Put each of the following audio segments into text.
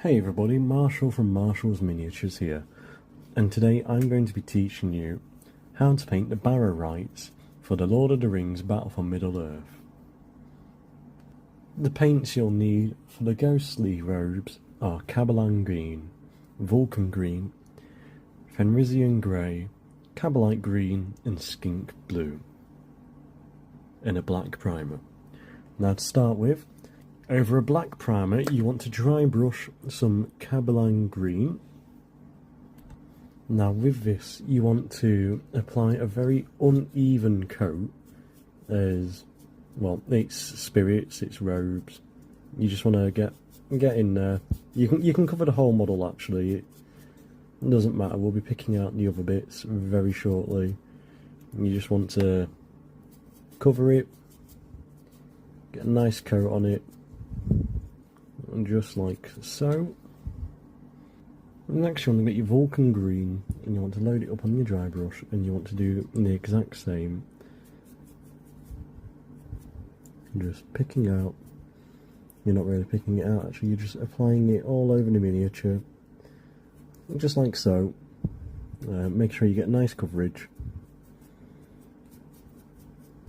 Hey everybody, Marshall from Marshall's Miniatures here, and today I'm going to be teaching you how to paint the barrow wrights for the Lord of the Rings Battle for Middle-earth. The paints you'll need for the ghostly robes are Caballan Green, Vulcan Green, Fenrisian Grey, Cabalite Green and Skink Blue, and a black primer. Now to start with, over a black primer, you want to dry brush some Caballan Green. Now with this, you want to apply a very uneven coat as, well, it's spirits, it's robes. You just want to get in there. You can cover the whole model actually, it doesn't matter, we'll be picking out the other bits very shortly. You just want to cover it, get a nice coat on it, and just like so. Next you want to get your Vulcan Green and you want to load it up on your dry brush and you want to do the exact same. Just picking out, you're not really picking it out actually, you're just applying it all over the miniature, just like so. Make sure you get nice coverage,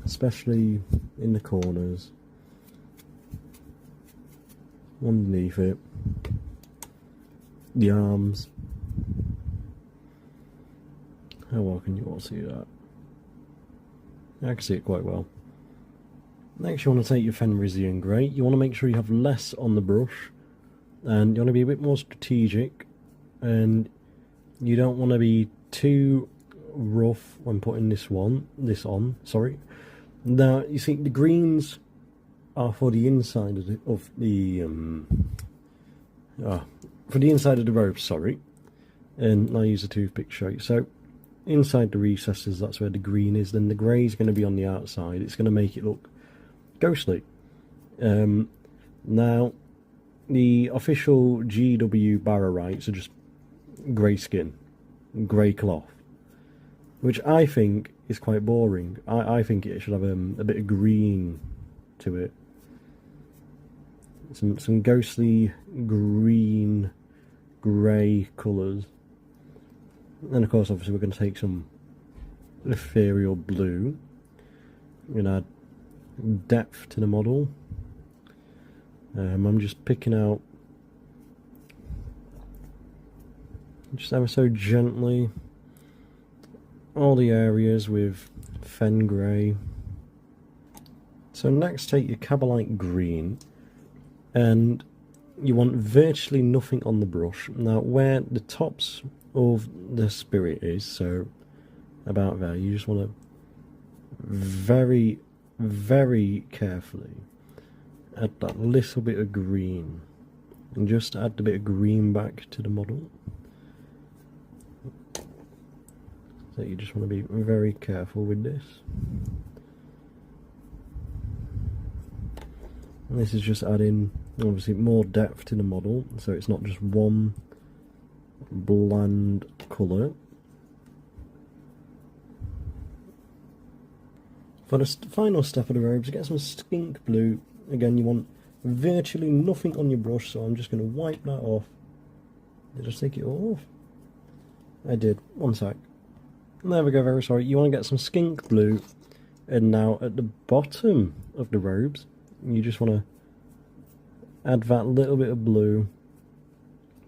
especially in the corners, underneath it, the arms. How well can you all see that? I can see it quite well. Next you want to take your Fenrisian Grey. You want to make sure you have less on the brush and you want to be a bit more strategic, and you don't want to be too rough when putting this on. Now you see the greens are for the inside of the robe, sorry, and I'll use a toothpick to show you. So inside the recesses, that's where the green is, then the grey is going to be on the outside. It's going to make it look ghostly. Now the official GW barrow wrights are just grey skin, grey cloth, which I think is quite boring. I think it should have a bit of green to it. Some ghostly green, grey colours. And of course, obviously, we're going to take some ethereal blue. We're going to add depth to the model. I'm just picking out, just ever so gently, all the areas with fen grey. So next, take your Cabalite Green, and you want virtually nothing on the brush. Now where the tops of the spirit is, so about there, you just want to very, very carefully add that little bit of green, and just add a bit of green back to the model. So you just want to be very careful with this. And this is just adding, obviously, more depth to the model, so it's not just one bland colour. For the final step of the robes, get some skink blue. Again, you want virtually nothing on your brush, so I'm just going to wipe that off. Did I take it off? I did. One sec. There we go, very sorry. You want to get some skink blue, and now at the bottom of the robes, you just want to add that little bit of blue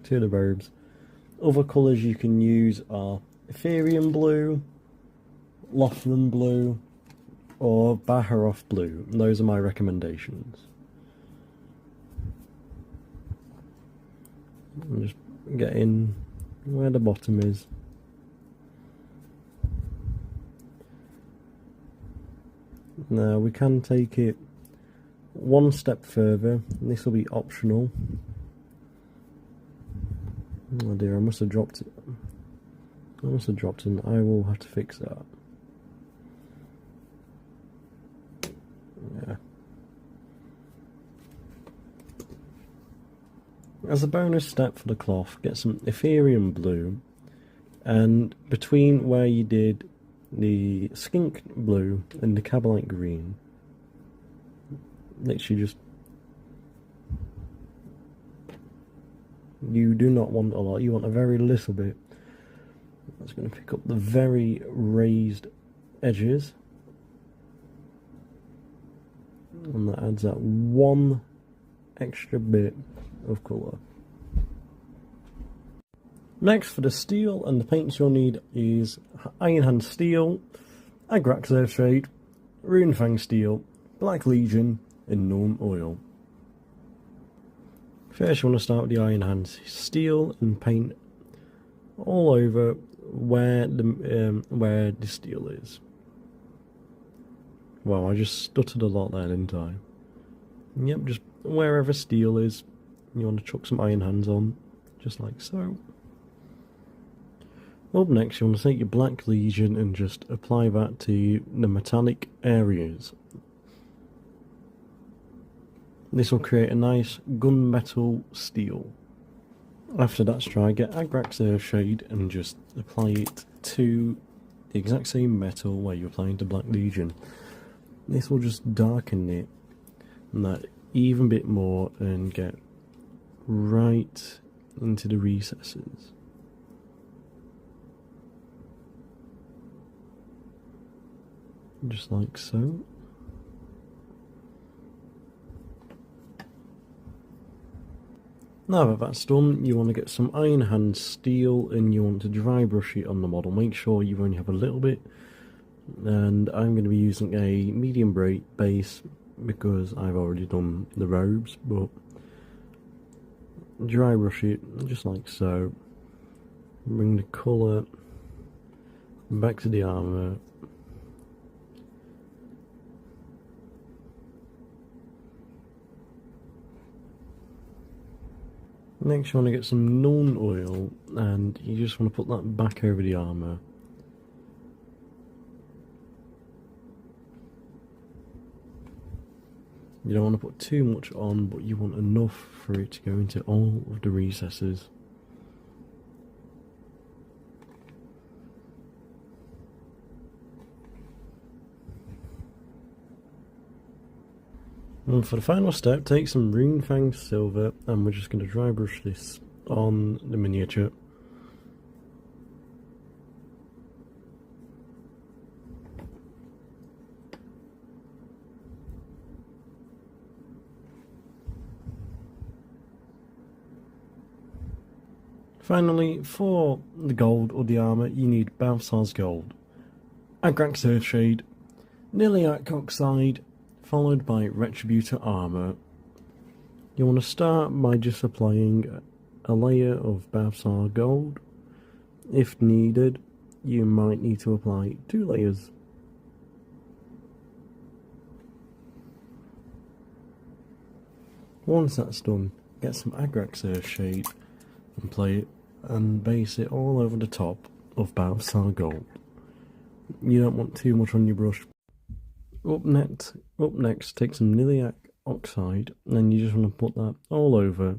to the robes. Other colours you can use are Ethereum Blue, Lothran Blue, or barrow Blue. Those are my recommendations. I'm just getting where the bottom is. Now we can take it one step further, and this will be optional. Oh dear, I must have dropped it. I must have dropped it, I will have to fix that. Yeah. As a bonus step for the cloth, get some Ethereum Blue, and between where you did the Skink Blue and the Cabalite Green, literally just You do not want a lot, you want a very little bit. That's going to pick up the very raised edges. And that adds that one extra bit of colour. Next, for the steel and the paints you'll need is Iron Hand Steel, Agrax Earthshade, Runefang Steel, Black Legion, and Gnome Oil. First you want to start with the Iron Hand Steel and paint all over where the steel is. Wow, I just stuttered a lot there, didn't I? Yep, just wherever steel is, you want to chuck some Iron Hands on, just like so. Up next, you want to take your Black Legion and just apply that to the metallic areas. This will create a nice gunmetal steel. After that's dry, get Agrax Earthshade and just apply it to the exact same metal where you're applying the Black Legion. This will just darken it and that even bit more and get right into the recesses. Just like so. Now that that's done, you want to get some Iron Hand Steel and you want to dry brush it on the model. Make sure you only have a little bit. And I'm going to be using a medium base because I've already done the robes, but dry brush it just like so. Bring the colour back to the armour. Next you want to get some Gnome Oil and you just want to put that back over the armour. You don't want to put too much on, but you want enough for it to go into all of the recesses. And for the final step, take some Runefang Silver and we're just going to dry brush this on the miniature. Finally, for the gold or the armour, you need Balthazar's Gold, Agrax Earthshade, Niliac Oxide, followed by Retributor Armour. You want to start by just applying a layer of Balthazar Gold. If needed, you might need to apply 2 layers. Once that's done, get some Agrax Earthshade and play it and base it all over the top of Balthazar Gold. You don't want too much on your brush. Up next, take some Niliac Oxide and you just want to put that all over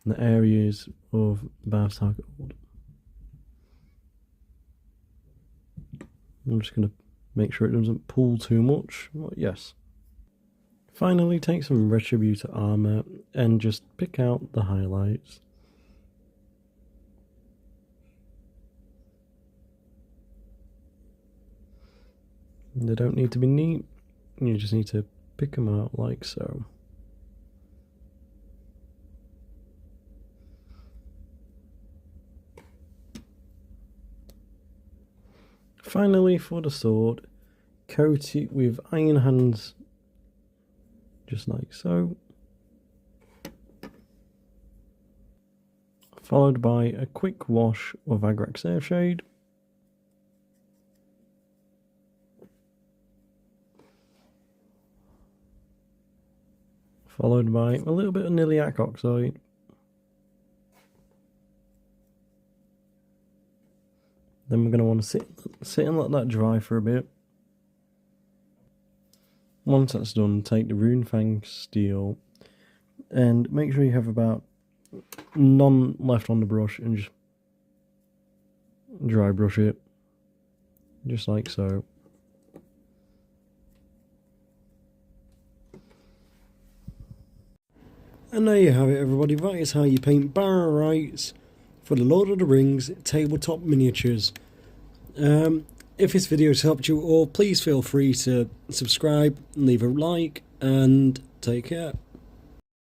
the areas of Balthazar Gold. I'm just going to make sure it doesn't pull too much, but yes. Finally, take some Retributor Armour and just pick out the highlights. They don't need to be neat. You just need to pick them out like so. Finally, for the sword, coat it with Iron Hands, just like so. Followed by a quick wash of Agrax Earthshade. Followed by a little bit of Niliac Oxide. Then we're going to want to sit and let that dry for a bit. Once that's done, take the Runefang Steel and make sure you have about none left on the brush and just dry brush it, just like so. And there you have it, everybody. That is how you paint barrow wrights for the Lord of the Rings tabletop miniatures. If this video has helped you at all, please feel free to subscribe, leave a like, and take care.